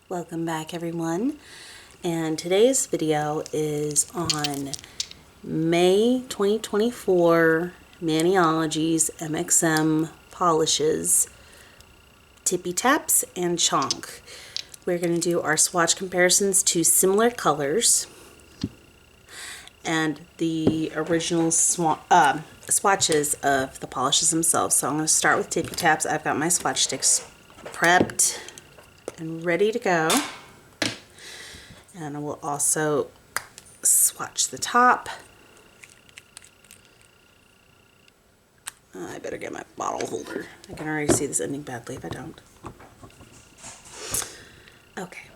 Welcome back, everyone, and today's video is on May 2024 Maniology's MXM polishes, Tippy Taps and Chonk. We're going to do our swatch comparisons to similar colors and the original swatches of the polishes themselves. So I'm going to start with Tippy Taps. I've got my swatch sticks prepped and ready to go, and I will also swatch the top. I better get my bottle holder. I can already see this ending badly if I don't. Okay.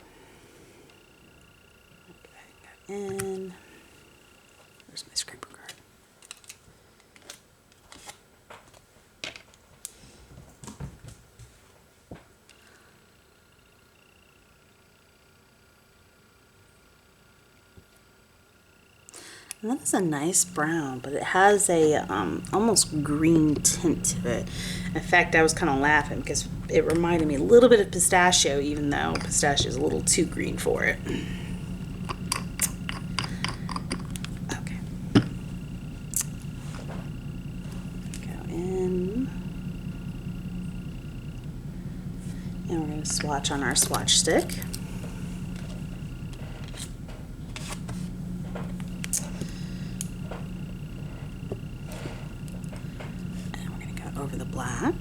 And where's my scraper card? And that is a nice brown, but it has a almost green tint to it. In fact, I was kind of laughing because it reminded me a little bit of pistachio, even though pistachio is a little too green for it. Okay. Go in. And we're going to swatch on our swatch stick. Over the black.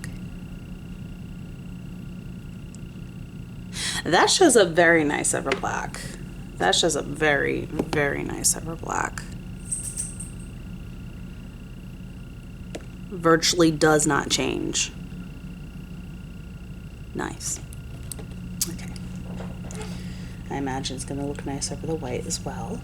That shows a very nice ever black. That shows a very, very nice ever black. Virtually does not change. Nice. Okay. I imagine it's going to look nice over the white as well.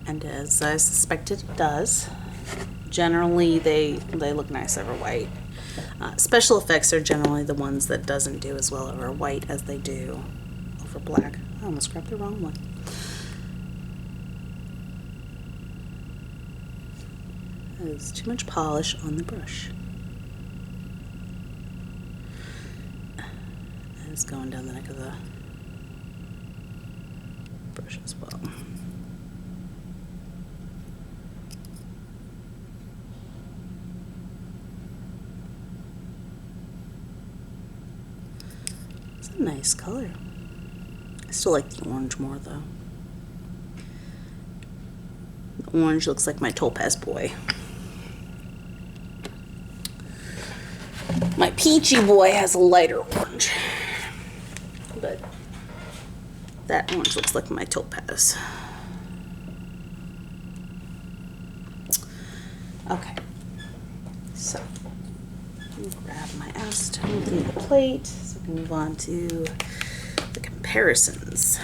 And as I suspected it does, generally they look nice over white. Special effects are generally the ones that doesn't do as well over white as they do over black. I almost grabbed the wrong one. There's too much polish on the brush. And it's going down the neck of the brush as well. Nice color. I still like the orange more though. The orange looks like my topaz boy. My peachy boy has a lighter orange, but that orange looks like my topaz. Okay, so grab my acetone, clean the plate, so we can move on to the comparisons.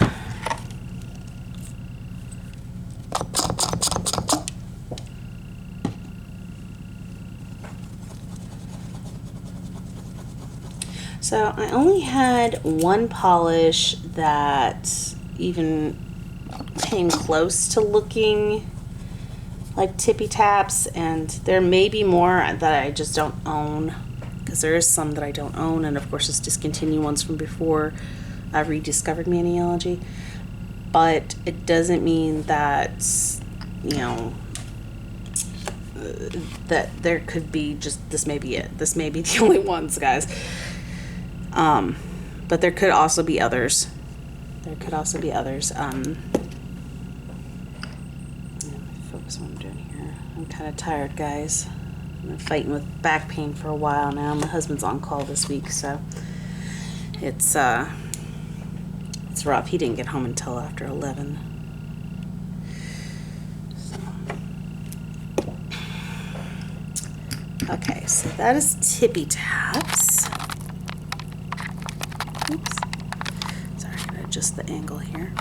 So I only had one polish that even came close to looking like Tippy Taps, and there may be more that I just don't own, because there is some that I don't own, and of course it's discontinued ones from before I rediscovered Maniology. But it doesn't mean that, you know, that there could be just, this may be it. This may be the only ones, guys. But there could also be others. There could also be others. Focus on what I'm doing here. I'm kind of tired, guys. I've been fighting with back pain for a while now. My husband's on call this week, so it's rough. He didn't get home until after 11. So. Okay, so that is Tippy Taps. Oops. Sorry, I'm gonna adjust the angle here.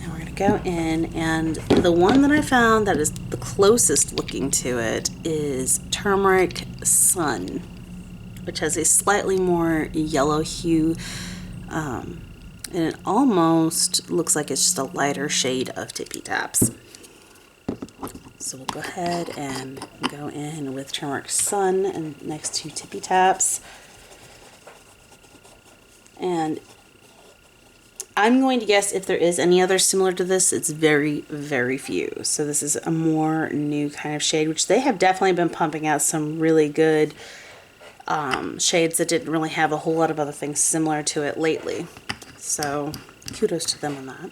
And we're gonna go in, and the one that I found that is the closest looking to it is Turmeric Sun, which has a slightly more yellow hue And it almost looks like it's just a lighter shade of Tippy Taps. So we'll go ahead and go in with Turmeric Sun and next to Tippy Taps. And I'm going to guess if there is any other similar to this, it's very, very few. So this is a more new kind of shade, which they have definitely been pumping out some really good shades that didn't really have a whole lot of other things similar to it lately. So kudos to them on that.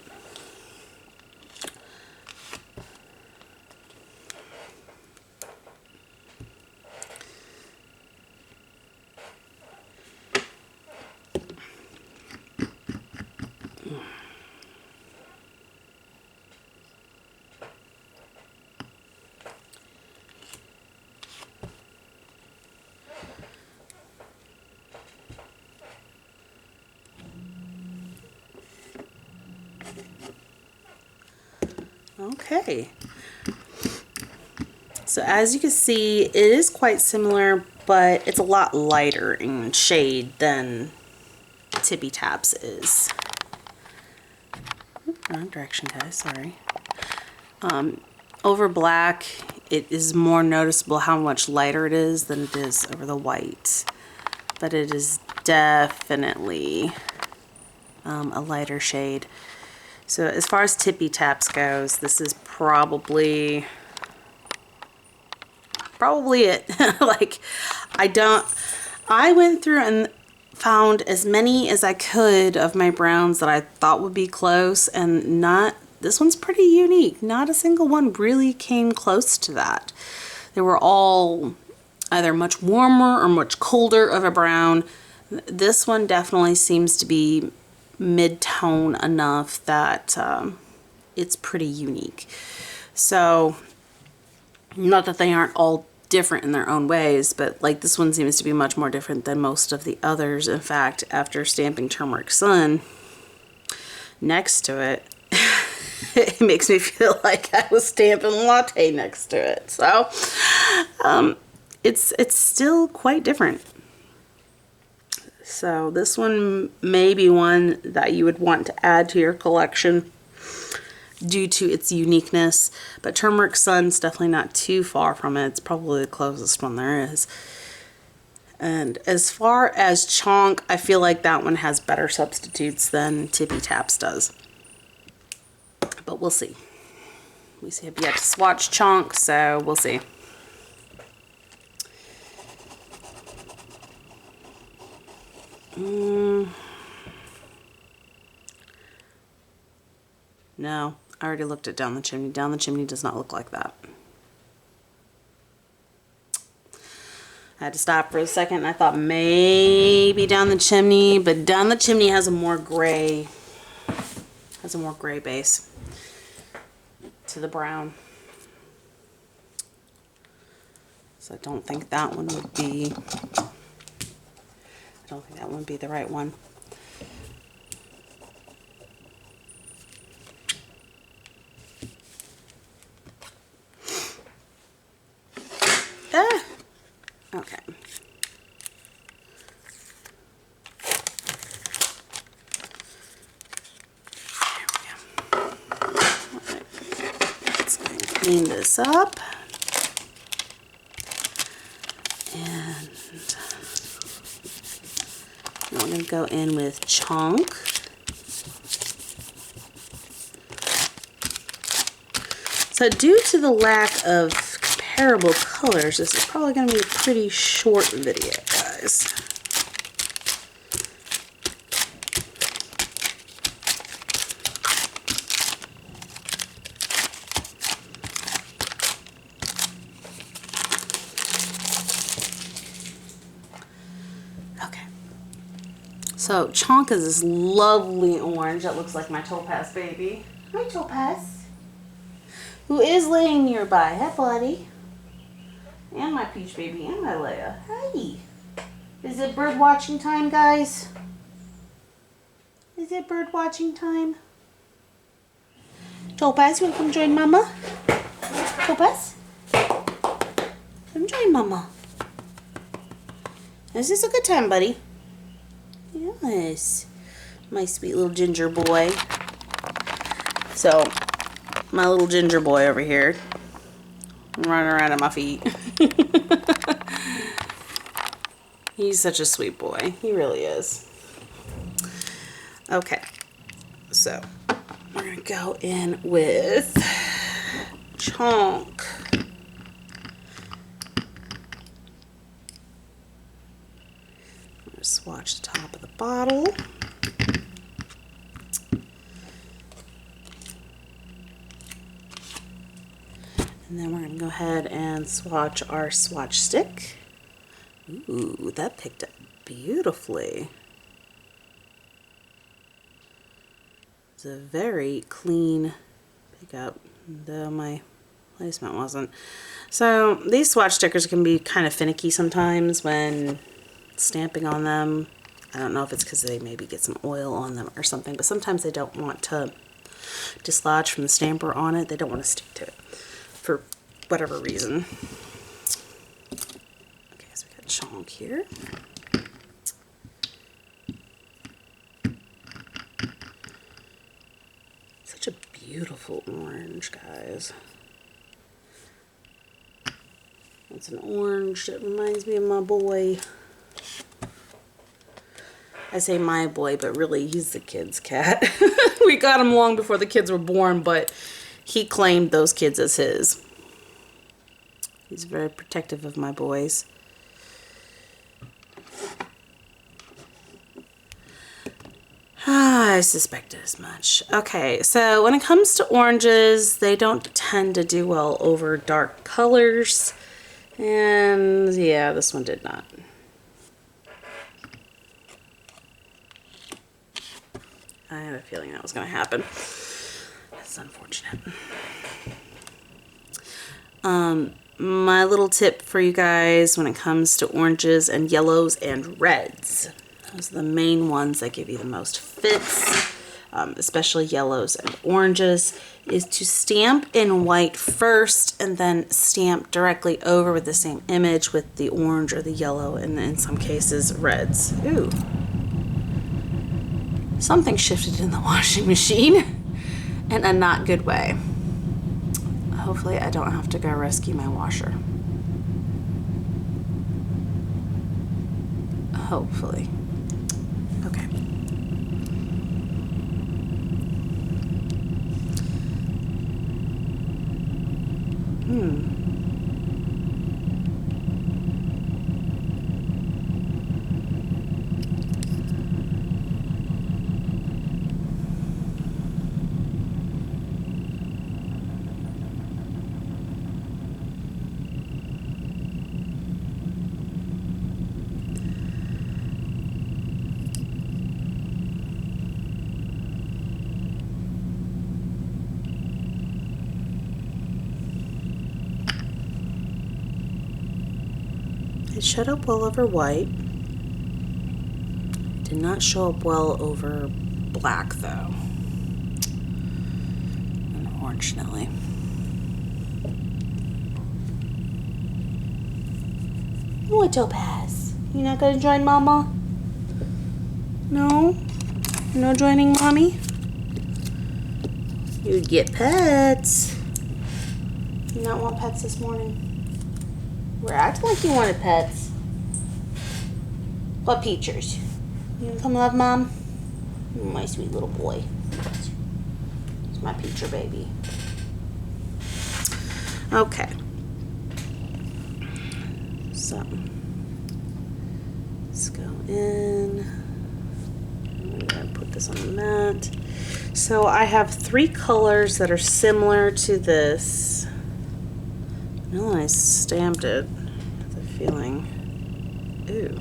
Okay, so as you can see, it is quite similar, but it's a lot lighter in shade than Tippy Taps is. Wrong direction, guys, sorry. Over black, it is more noticeable how much lighter it is than it is over the white, but it is definitely a lighter shade. So as far as Tippy Taps goes, this is probably it. Like, I went through and found as many as I could of my browns that I thought would be close, and this one's pretty unique. Not a single one really came close to that. They were all either much warmer or much colder of a brown. This one definitely seems to be mid-tone enough that it's pretty unique. So, not that they aren't all different in their own ways, but like this one seems to be much more different than most of the others. In fact, after stamping Turmeric Sun next to it, it makes me feel like I was stamping Latte next to it. So, it's still quite different. So this one may be one that you would want to add to your collection due to its uniqueness, but Turmeric Sun's definitely not too far from it. It's probably the closest one there is. And as far as Chonk, I feel like that one has better substitutes than Tippy Taps does. But we'll see. We have yet to swatch Chonk, so we'll see. No, I already looked at Down the Chimney. Down the Chimney does not look like that. I had to stop for a second and I thought maybe Down the Chimney, but Down the Chimney has a more gray base to the brown. So I don't think that one would be the right one. Okay. There we go. Alright. Let's go and clean this up. And now we're going to go in with Chonk. So due to the lack of comparable colors, this is probably going to be a pretty short video, guys. Okay. So Chonk is this lovely orange that looks like my Topaz baby. Hi, Topaz. Who is laying nearby. Hi, buddy. And my Peach baby and my Leia. Hey. Is it bird watching time, guys? Is it bird watching time? Topaz, you want to come join Mama? Topaz? Come join Mama. Is this a good time, buddy? Yes. My sweet little ginger boy. So, my little ginger boy over here, running around at my feet. He's such a sweet boy. He really is. Okay, so we're gonna go in with Chunk. I'm gonna swatch the top of the bottle. And then we're going to go ahead and swatch our swatch stick. Ooh, that picked up beautifully. It's a very clean pickup, though my placement wasn't. So these swatch stickers can be kind of finicky sometimes when stamping on them. I don't know if it's because they maybe get some oil on them or something, but sometimes they don't want to dislodge from the stamper on it. They don't want to stick to it for whatever reason. Okay, so we got Chunk here. Such a beautiful orange, guys. It's an orange that reminds me of my boy. I say my boy, but really he's the kid's cat. We got him long before the kids were born, but he claimed those kids as his. He's very protective of my boys. I suspected as much. Okay, so when it comes to oranges, they don't tend to do well over dark colors. And yeah, this one did not. I had a feeling that was going to happen. That's unfortunate. My little tip for you guys when it comes to oranges and yellows and reds. Those are the main ones that give you the most fits, especially yellows and oranges, is to stamp in white first and then stamp directly over with the same image with the orange or the yellow, and in some cases reds. Ooh. Something shifted in the washing machine in a not good way. Hopefully I don't have to go rescue my washer. Hopefully. Okay. It showed up well over white. It did not show up well over black, though. Unfortunately. What, Topaz? You not gonna join Mama? No? No joining Mommy? You'd get pets. You not want pets this morning? We're acting like you wanted pets. What Peachers? You wanna come love Mom? My sweet little boy. It's my Peacher baby. Okay. So, let's go in. I'm gonna put this on the mat. So I have 3 colors that are similar to this. No, I stamped it. I have the feeling. Ooh.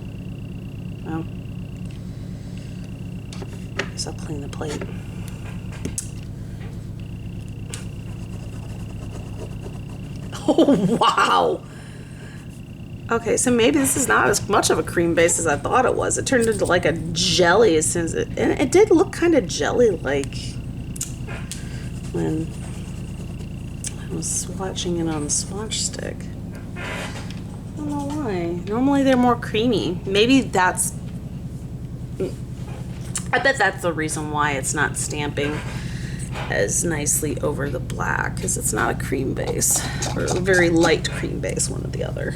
Well, I guess I'll clean the plate. Oh, wow. Okay, so maybe this is not as much of a cream base as I thought it was. It turned into like a jelly as soon as it... And it did look kind of jelly-like when I was swatching it on the swatch stick. I don't know why. Normally they're more creamy. Maybe that's... I bet that's the reason why it's not stamping as nicely over the black, because it's not a cream base, or a very light cream base, one or the other.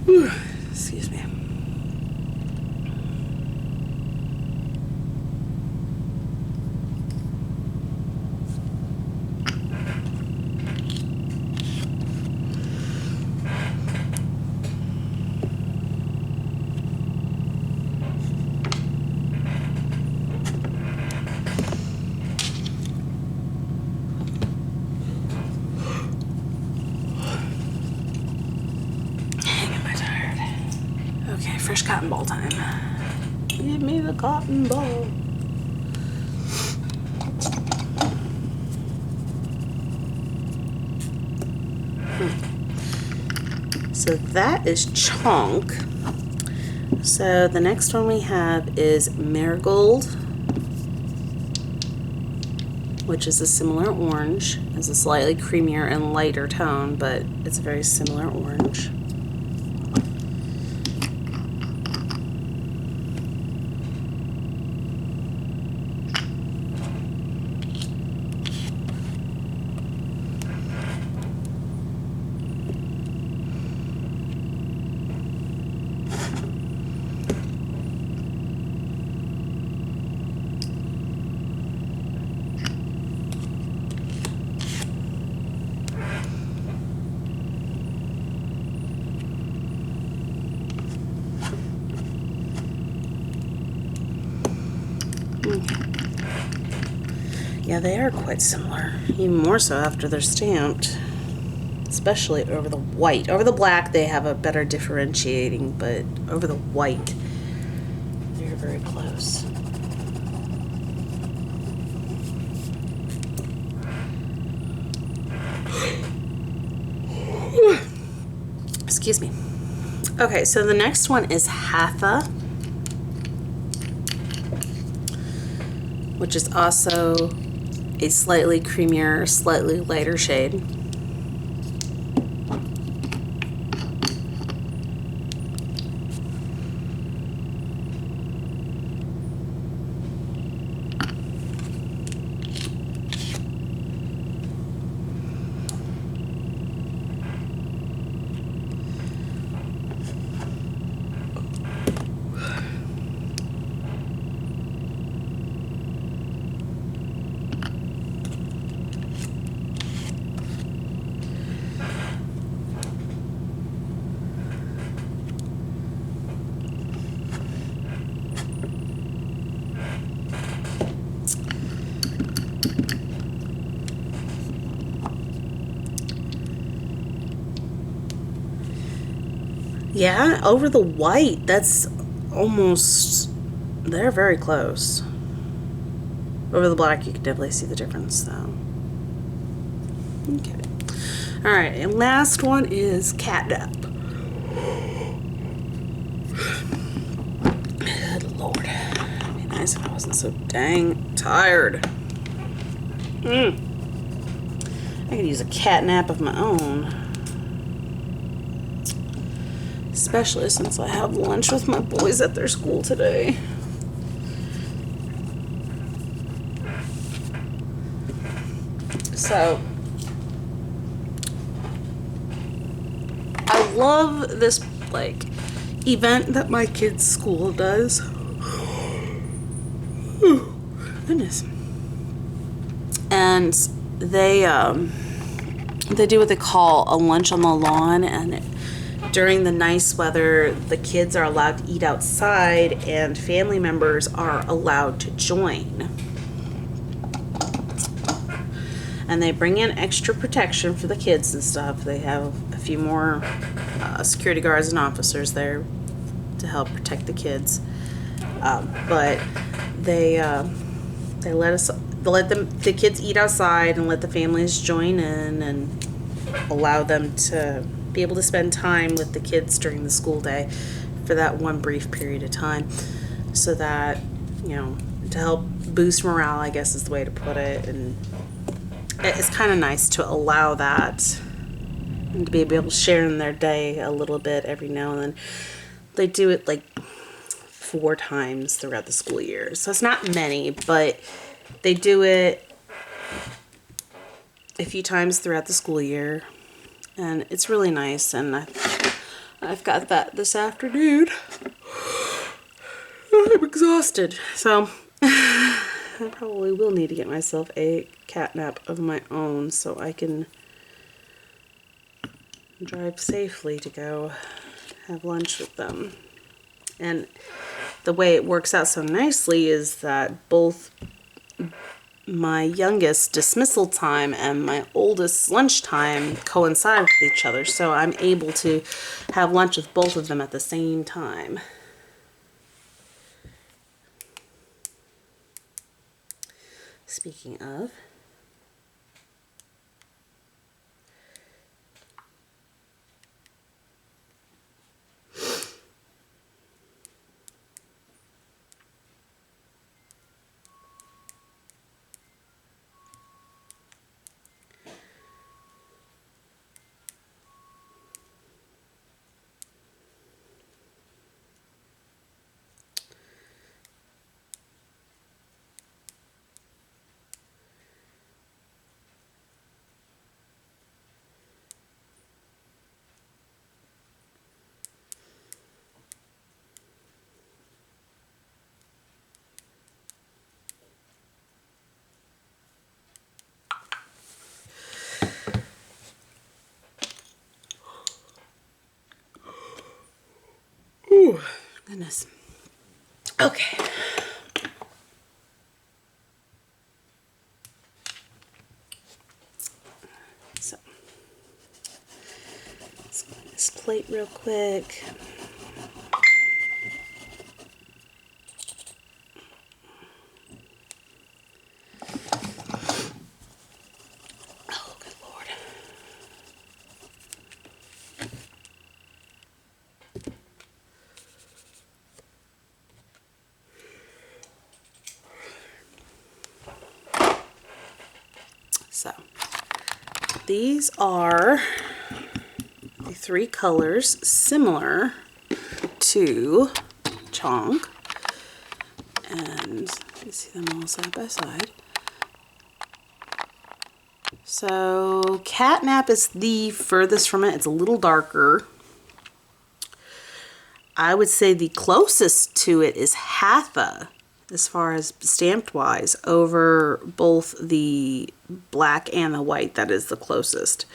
Whew. Excuse me. Okay, fresh cotton ball time. Give me the cotton ball. So that is Chunk. So the next one we have is Marigold, which is a similar orange. It's a slightly creamier and lighter tone, but it's a very similar orange. Yeah, they are quite similar, even more so after they're stamped, especially over the white. Over the black, they have a better differentiating, but over the white, they're very close. Excuse me. Okay, so the next one is Hatha, which is also a slightly creamier, slightly lighter shade. Yeah, over the white, that's almost, they're very close. Over the black, you can definitely see the difference, though. Okay. All right, and last one is Catnip. Good Lord. It'd be nice if I wasn't so dang tired. I could use a cat nap of my own. Especially since I have lunch with my boys at their school today. So, I love this, like, event that my kids' school does. Oh, goodness. And they do what they call a lunch on the lawn, and during the nice weather, the kids are allowed to eat outside and family members are allowed to join. And they bring in extra protection for the kids and stuff. They have a few more security guards and officers there to help protect the kids. But they let the kids eat outside and let the families join in and allow them to be able to spend time with the kids during the school day for that one brief period of time, so that, you know, to help boost morale, I guess is the way to put it. And it's kind of nice to allow that and to be able to share in their day a little bit every now and then. They do it like 4 times throughout the school year. So it's not many, but they do it a few times throughout the school year. And it's really nice. And I've got that this afternoon. I'm exhausted. So I probably will need to get myself a cat nap of my own so I can drive safely to go have lunch with them. And the way it works out so nicely is that both my youngest dismissal time and my oldest lunchtime coincide with each other, so I'm able to have lunch with both of them at the same time. Speaking of, ooh, goodness. Okay. So, let's clean this plate real quick. Oh, good Lord. So, these are the 3 colors similar to Chonk, and you see them all side by side. So Catnap is the furthest from it. It's a little darker. I would say the closest to it is Hatha, as far as stamped wise, over both the black and the white. That is the closest.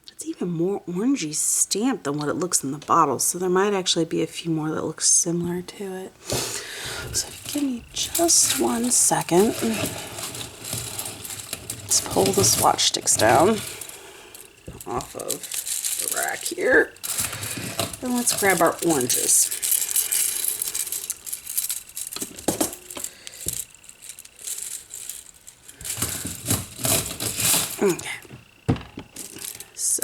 It's even more orangey stamped than what it looks in the bottle, so there might actually be a few more that look similar to it. So give me just 1 second. Let's pull the swatch sticks down off of the rack here. And let's grab our oranges. Okay. So,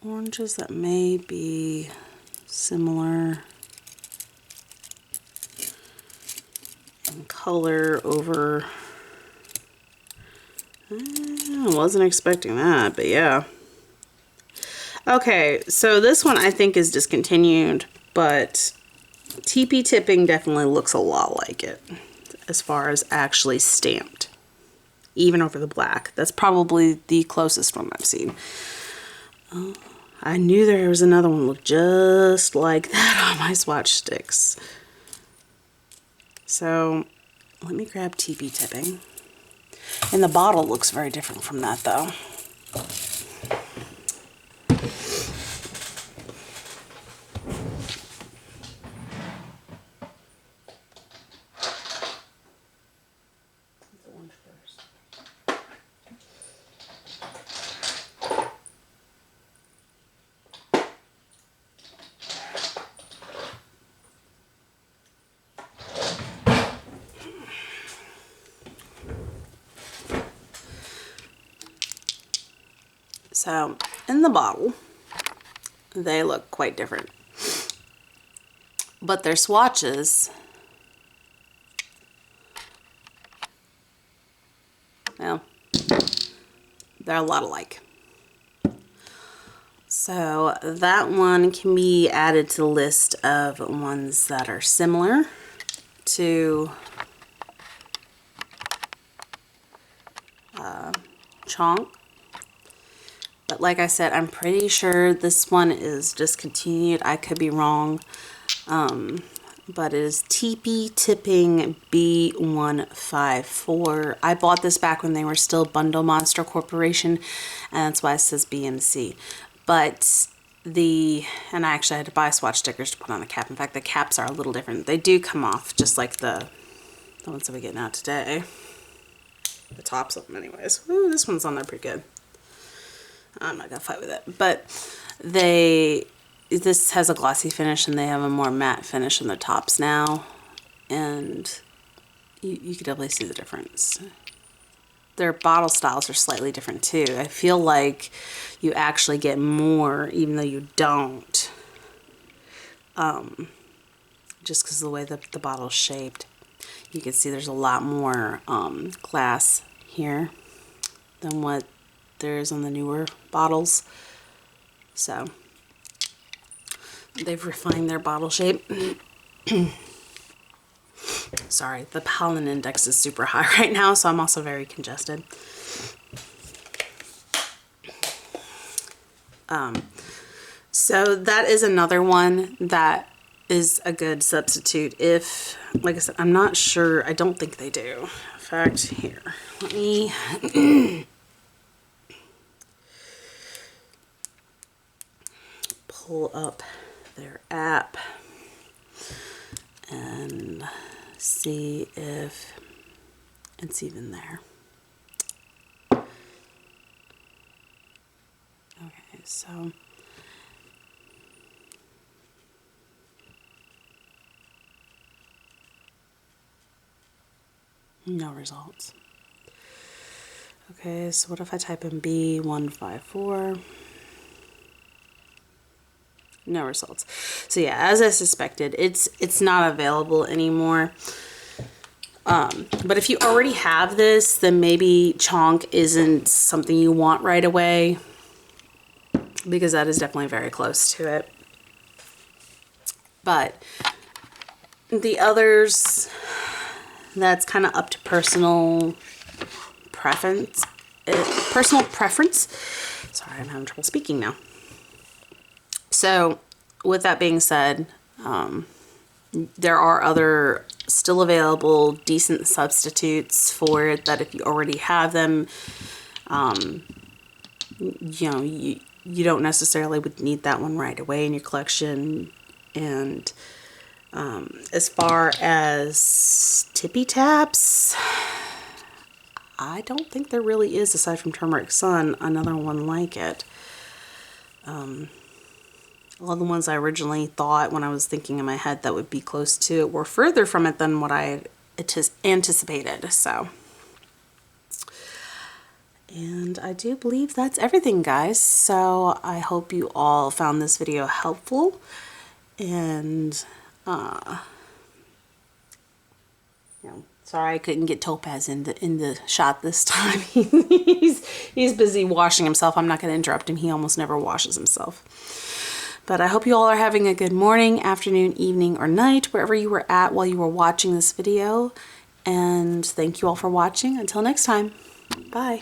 oranges that may be similar in color over, I wasn't expecting that, but yeah. Okay, so this one I think is discontinued, but TP Tipping definitely looks a lot like it as far as actually stamped, even over the black. That's probably the closest one I've seen. I knew there was another one that looked just like that on my swatch sticks. So let me grab TP Tipping. And the bottle looks very different from that though. So in the bottle, they look quite different, but their swatches Well, they're a lot alike. So that one can be added to the list of ones that are similar to Chonk. But like I said, I'm pretty sure this one is discontinued. I could be wrong. But it is TP Tipping B154. I bought this back when they were still Bundle Monster Corporation, and that's why it says BMC. But and I actually had to buy swatch stickers to put on the cap. In fact, the caps are a little different. They do come off just like the ones that we're getting out today. The tops of them anyways. Ooh, this one's on there pretty good. I'm not gonna fight with it. But this has a glossy finish and they have a more matte finish in the tops now. And you can definitely see the difference. Their bottle styles are slightly different too. I feel like you actually get more even though you don't. Just because of the way the bottle's shaped. You can see there's a lot more glass here than what there is on the newer bottles. So they've refined their bottle shape. Sorry, the pollen index is super high right now, so I'm also very congested. So that is another one that is a good substitute if, like I said, I'm not sure. I don't think they do. In fact, here, let me pull up their app and see if it's even there. Okay, so no results. Okay, so what if I type in B154? No results. So yeah, as I suspected, it's not available anymore. But if you already have this, then maybe Chonk isn't something you want right away, because that is definitely very close to it. But the others, that's kind of up to personal preference. Sorry, I'm having trouble speaking now. So with that being said, there are other still available decent substitutes for it that if you already have them, you know, you don't necessarily would need that one right away in your collection. And as far as tippy taps, I don't think there really is, aside from Turmeric Sun, another one like it. All the ones I originally thought when I was thinking in my head that would be close to it were further from it than what I anticipated. So, and I do believe that's everything, guys. So I hope you all found this video helpful, and you know, sorry I couldn't get Topaz in the shot this time. he's busy washing himself. I'm not going to interrupt him. He almost never washes himself. But I hope you all are having a good morning, afternoon, evening, or night, wherever you were at while you were watching this video. And thank you all for watching. Until next time, bye.